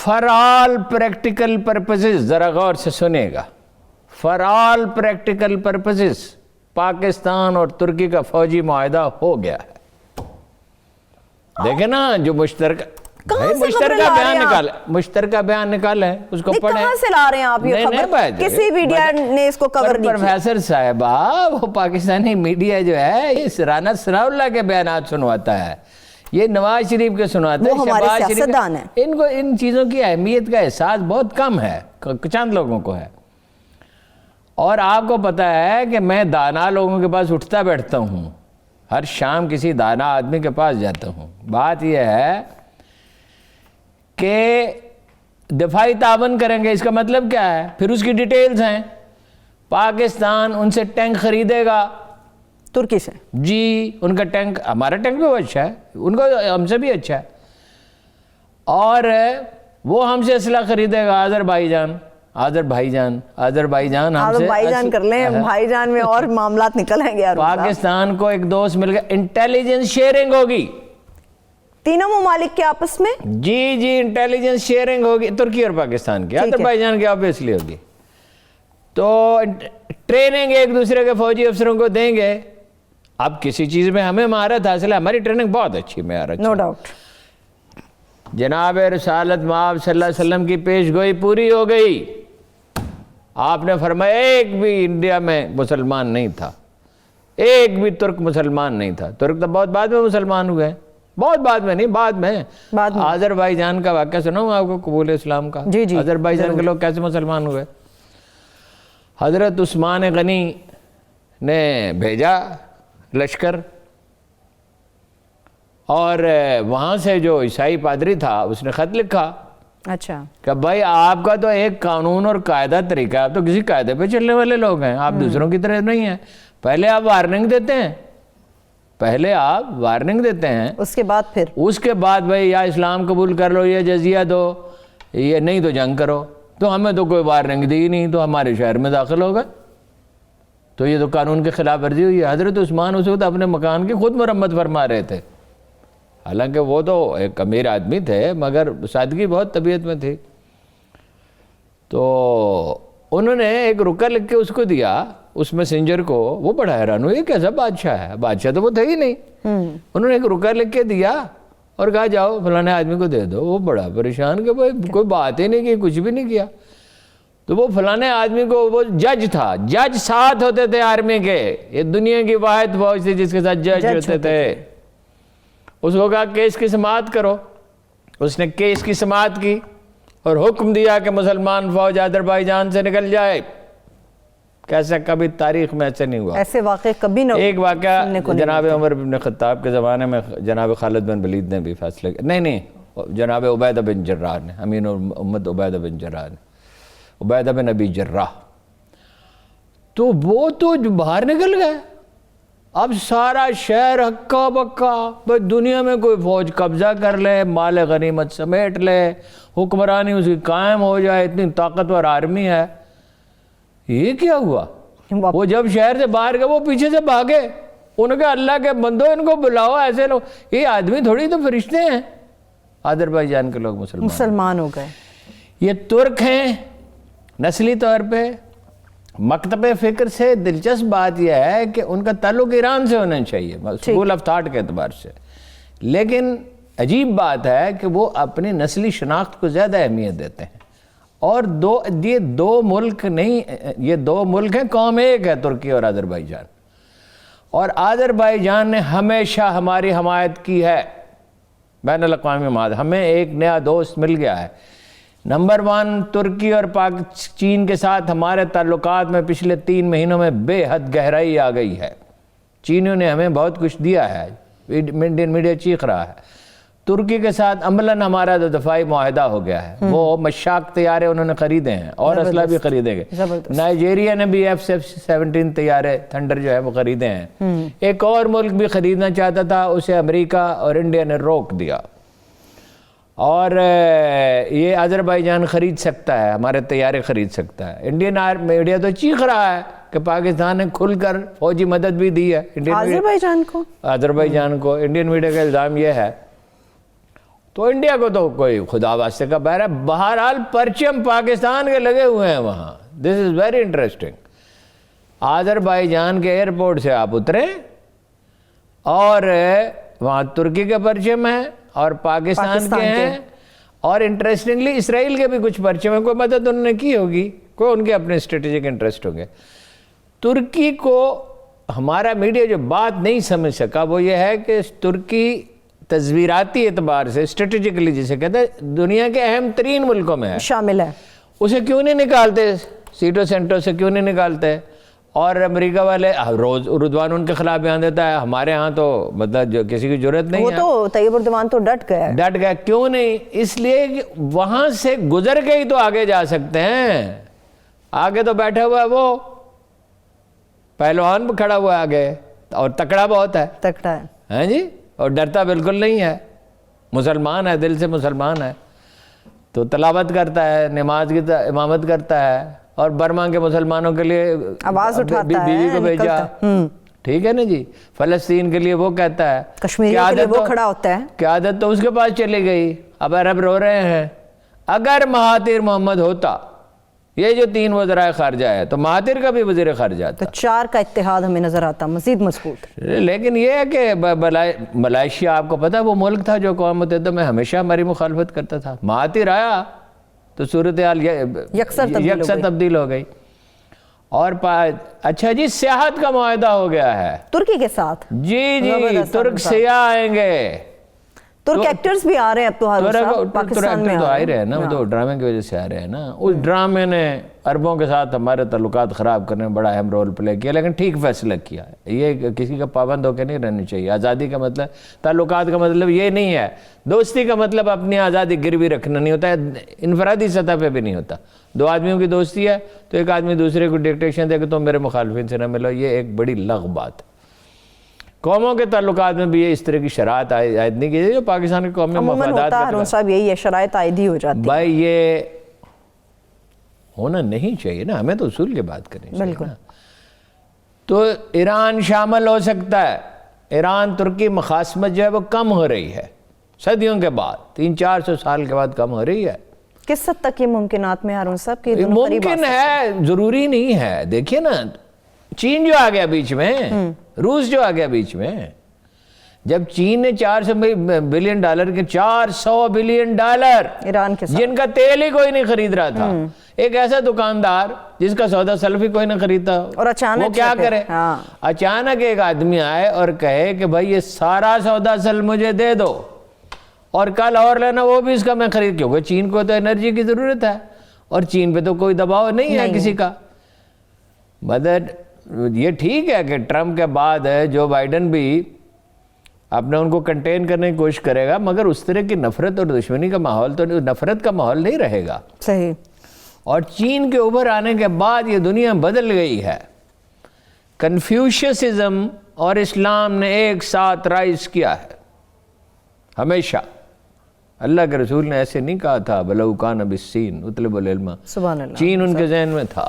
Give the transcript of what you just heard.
For all practical purposes, ذرا غور سے سنیے گا، for all practical purposes Pakistan اور ترکی کا فوجی معاہدہ ہو گیا ہے۔ دیکھیں نا جو مشترکہ مشترکہ بیان نکالیں، اس کو پڑھیں۔ کہاں سے لا رہے ہیں آپ یہ خبر؟ کسی میڈیا نے اس کو کور نہیں کیا؟ پروفیسر صاحبہ، وہ پاکستانی میڈیا جو ہے اس رانا ثناء اللہ کے بیانات سنواتا ہے، یہ نواز شریف کے سنواتا ہے، وہ ہمارے سیاستدان ہیں۔ ان کو ان چیزوں کی اہمیت کا احساس بہت کم ہے، چند لوگوں کو ہے۔ اور آپ کو پتہ ہے کہ میں دانا لوگوں کے پاس اٹھتا بیٹھتا ہوں، ہر شام کسی دانا آدمی کے پاس جاتا ہوں۔ بات یہ ہے کہ دفاعی تعاون کریں گے، اس کا مطلب کیا ہے؟ پھر اس کی ڈیٹیلز ہیں، پاکستان ان سے ٹینک خریدے گا ترکی سے، جی، ان کا ٹینک، ہمارا ٹینک بھی وہ اچھا ہے، ان کو ہم سے بھی اچھا ہے، اور وہ ہم سے اسلحہ خریدے گا آذربائی جان ہم سے بھائی جان کر لیں، بھائی جان میں اور معاملات نکل آئیں گے۔ پاکستان کو ایک دوست مل گیا، انٹیلیجنس شیئرنگ ہوگی تینوں ممالک کے آپس میں، جی انٹیلیجنس شیئرنگ ہوگی، ترکی اور پاکستان کی، آذربائی جان کی آبویسلی ہوگی، تو ٹریننگ ایک دوسرے کے فوجی افسروں کو دیں گے۔ اب کسی چیز میں ہمیں مہارت حاصل ہے، ہماری ٹریننگ بہت اچھی معیار، نو ڈاؤٹ۔ جناب رسالت مآب صلی اللہ علیہ وسلم کی پیش گوئی پوری ہو گئی۔ آپ نے فرمایا ایک بھی انڈیا میں مسلمان نہیں تھا، ایک بھی ترک مسلمان نہیں تھا۔ ترک تو بہت بعد میں مسلمان ہوئے ہیں، بہت بعد میں نہیں، بعد میں آذربائی جان کا واقعہ سناؤں آپ کو، قبول اسلام کا؟ آذربائی جان کے لوگ کیسے مسلمان ہوئے؟ حضرت عثمان غنی نے بھیجا لشکر، اور وہاں سے جو عیسائی پادری تھا اس نے خط لکھا، اچھا، کہ بھائی آپ کا تو ایک قانون اور قاعدہ طریقہ ہے، آپ تو کسی قاعدے پہ چلنے والے لوگ ہیں، آپ دوسروں کی طرح نہیں ہیں۔ پہلے آپ وارننگ دیتے ہیں، اس کے بعد بھائی یا اسلام قبول کر لو، یا جزیہ دو، یہ نہیں تو جنگ کرو۔ تو ہمیں تو کوئی وارننگ دی نہیں، تو ہمارے شہر میں داخل ہو گئے، تو یہ تو قانون کی خلاف ورزی ہوئی ہے۔ حضرت عثمان اس وقت اپنے مکان کی خود مرمت فرما رہے تھے، حالانکہ وہ تو ایک امیر آدمی تھے، مگر سادگی بہت طبیعت میں تھی۔ تو انہوں نے ایک رکا لکھ کے اس کو دیا، اس میسنجر کو، وہ بڑا حیران ہوئی، یہ کیسا بادشاہ ہے؟ بادشاہ تو وہ تھے ہی نہیں۔ انہوں نے ایک رکا لکھ کے دیا اور کہا جاؤ فلانے آدمی کو دے دو۔ وہ بڑا پریشان کہ بھائی کوئی بات ہی نہیں کی، کچھ بھی نہیں کیا۔ تو وہ فلانے آدمی کو، وہ جج تھا، جج ساتھ ہوتے تھے آرمی کے، یہ دنیا کی واحد فوج تھی جس کے ساتھ جج ہوتے تھے۔ اس کو کہا کیس کی سماعت کرو، اس نے کیس کی سماعت کی اور حکم دیا کہ مسلمان فوج آذربائی جان سے نکل جائے۔ کیسا کبھی تاریخ میں ایسے نہیں ہوا، ایسے واقعے کبھی نہ۔ ایک واقعہ جناب عمر بن خطاب کے زمانے میں جناب خالد بن ولید نے بھی فیصلے نہیں جناب عبیدہ بن جراح نے، امین امت عبیدہ بن جراح نے، عبیدہ بن ابی جراح، تو وہ تو باہر نکل گئے۔ اب سارا شہر ہکا بکا، بھائی دنیا میں کوئی فوج قبضہ کر لے، مال غنیمت سمیٹ لے، حکمرانی اس کی قائم ہو جائے، اتنی طاقتور آرمی ہے۔ یہ کیا ہوا؟ وہ جب شہر سے باہر گئے، وہ پیچھے سے بھاگے، انہوں نے کہا اللہ کے بندو ان کو بلاؤ، ایسے لوگ، یہ آدمی تھوڑی تو فرشتے ہیں۔ آذربائی جان کے لوگ مسلمان ہو گئے۔ یہ ترک ہیں نسلی طور پہ۔ مکتب فکر سے دلچسپ بات یہ ہے کہ ان کا تعلق ایران سے ہونا چاہیے، اسکول آف تھاٹ کے اعتبار سے، لیکن عجیب بات ہے کہ وہ اپنی نسلی شناخت کو زیادہ اہمیت دیتے ہیں۔ اور یہ دو ملک نہیں، یہ دو ملک ہیں، قوم ایک ہے، ترکی اور آذربائی جان۔ اور آذربائی جان نے ہمیشہ ہماری حمایت کی ہے بین الاقوامی معاہدے، ہمیں ایک نیا دوست مل گیا ہے۔ نمبر 1، ترکی اور چین کے ساتھ ہمارے تعلقات میں پچھلے 3 مہینوں میں بے حد گہرائی آ گئی ہے۔ چینیوں نے ہمیں بہت کچھ دیا ہے، انڈین میڈیا چیخ رہا ہے۔ ترکی کے ساتھ عملاً ہمارا دفاعی معاہدہ ہو گیا ہے، وہ مشاق طیارے انہوں نے خریدے ہیں اور اسلحہ بھی خریدیں گے۔ نائجیریا نے بھی F-17 طیارے تھنڈر جو ہے وہ خریدے ہیں۔ ایک اور ملک بھی خریدنا چاہتا تھا، اسے امریکہ اور انڈیا نے روک دیا۔ اور یہ آذربائیجان خرید سکتا ہے، ہمارے طیارے خرید سکتا ہے۔ انڈین میڈیا تو چیخ رہا ہے کہ پاکستان نے کھل کر فوجی مدد بھی دی ہے آذربائیجان کو۔ انڈین میڈیا کا الزام یہ ہے۔ تو انڈیا کو تو کوئی خدا واسطے کا بہر ہے. بہرحال پرچم پاکستان کے لگے ہوئے ہیں وہاں. دس از ویری انٹرسٹنگ. آذربائیجان کے ایئرپورٹ سے آپ اتریں اور وہاں ترکی کے پرچم ہیں اور پاکستان کے ہیں, اور انٹرسٹنگلی اسرائیل کے بھی کچھ پرچم ہیں. کوئی مدد انہوں نے کی ہوگی, کوئی ان کے اپنے اسٹریٹجک انٹرسٹ ہوں گے. ترکی کو ہمارا میڈیا جو بات نہیں سمجھ سکا وہ یہ ہے کہ ترکی تصویراتی اعتبار سے اسٹریٹجکلی جسے کہتے ہیں دنیا کے اہم ترین ملکوں میں ہے, شامل ہے. اسے کیوں نہیں نکالتے, سیٹوں سینٹوں سے کیوں نہیں نکالتے؟ اور امریکہ والے روز اردوان ان کے خلاف بیان دیتا ہے, ہمارے ہاں تو مطلب جو کسی کی ضرورت نہیں ہے. وہ تو طیب اردوان تو ڈٹ گیا. کیوں نہیں؟ اس لیے کہ وہاں سے گزر کے ہی تو آگے جا سکتے ہیں. آگے تو بیٹھا ہوا ہے وہ پہلوان کھڑا ہوا ہے آگے, اور تکڑا بہت ہے. تکڑا ہے ہاں جی, اور ڈرتا بالکل نہیں ہے. مسلمان ہے, دل سے مسلمان ہے, تو تلاوت کرتا ہے, نماز کی امامت کرتا ہے, اور برما کے مسلمانوں کے لیے آواز اٹھاتا ہے, بیوی کو بھیجا. ٹھیک ہے نا جی. فلسطین کے لیے وہ کہتا ہے, کشمیریوں کے لیے وہ کھڑا ہوتا ہے. قیادت تو اس کے پاس چلی گئی. اب عرب رو رہے ہیں. اگر مہاتیر محمد ہوتا, یہ جو 3 وزرائے خارجہ ہے, تو مہاتیر کا بھی وزیر خارجہ تو تھا. 4 کا اتحاد ہمیں نظر آتا مزید مضبوط. لیکن یہ ہے کہ ملائیشیا آپ کو پتا وہ ملک تھا جو اقوام متحدہ میں ہمیشہ ہماری مخالفت کرتا تھا. مہاتیر آیا تو صورتحال یکسر تبدیل ہو گئی. اور اچھا جی, سیاحت کا معاہدہ ہو گیا ہے ترکی کے ساتھ. جی ترک سیاح آئیں گے. ترک ایکٹرز بھی آ رہے ہیں اب تو پاکستان میں. تو آ ہی رہے ہیں نا, وہ تو ڈرامے کی وجہ سے آ رہے ہیں نا. اس ڈرامے نے عربوں کے ساتھ ہمارے تعلقات خراب کرنے میں بڑا اہم رول پلے کیا, لیکن ٹھیک فیصلہ کیا. یہ کسی کا پابند ہو کے نہیں رہنی چاہیے. آزادی کا مطلب, تعلقات کا مطلب یہ نہیں ہے. دوستی کا مطلب اپنی آزادی گروی رکھنا نہیں ہوتا ہے, انفرادی سطح پہ بھی نہیں ہوتا. 2 آدمیوں کی دوستی ہے تو ایک آدمی دوسرے کو ڈکٹیشن دے کہ تم میرے مخالفین سے نہ ملو, یہ ایک بڑی لغ بات. قوموں کے تعلقات میں بھی یہ اس طرح کی شرائط عائد نہیں کی جو پاکستان کے قومی مفادات ہارون صاحب یہی ہے, شرائط عائد ہی ہو جاتی ہے. بھائی یہ ہونا نہیں چاہیے نا, ہمیں تو اصول کی بات کرنی چاہیے. بالکل. تو ایران شامل ہو سکتا ہے. ایران ترکی مخاصمت جو ہے وہ کم ہو رہی ہے صدیوں کے بعد, 300-400 سال کے بعد کم ہو رہی ہے. کس حد تک یہ ممکنات میں ہارون صاحب کی ممکن ہے, ضروری نہیں ہے. دیکھیے نا, چین جو آ گیا بیچ میں, روس جو آ گیا بیچ میں. جب چین نے $400 بلین کے $400 بلین ایران کے ساتھ, جن کا تیل ہی کوئی نہیں خرید رہا تھا, ایک ایسا دکاندار جس کا سودا سلف ہی کوئی نہ خریدتا, اور اچانک وہ کیا کرے؟ اچانک ایک آدمی آئے اور کہے کہ بھائی یہ سارا سودا سلف مجھے دے دو, اور کل اور لینا وہ بھی اس کا میں خرید, کیونکہ چین کو تو انرجی کی ضرورت ہے, اور چین پہ تو کوئی دباؤ نہیں ہے کسی کا. مدد یہ ٹھیک ہے کہ ٹرمپ کے بعد جو بائیڈن بھی اپنے ان کو کنٹین کرنے کی کوشش کرے گا, مگر اس طرح کی نفرت اور دشمنی کا ماحول تو نفرت کا ماحول نہیں رہے گا. صحیح. اور چین کے اوپر آنے کے بعد یہ دنیا بدل گئی ہے. کنفیوشسزم اور اسلام نے ایک ساتھ رائز کیا ہے ہمیشہ. اللہ کے رسول نے ایسے نہیں کہا تھا بلو کان بالصین اطلب العلم, سبحان اللہ, چین ان کے ذہن میں تھا.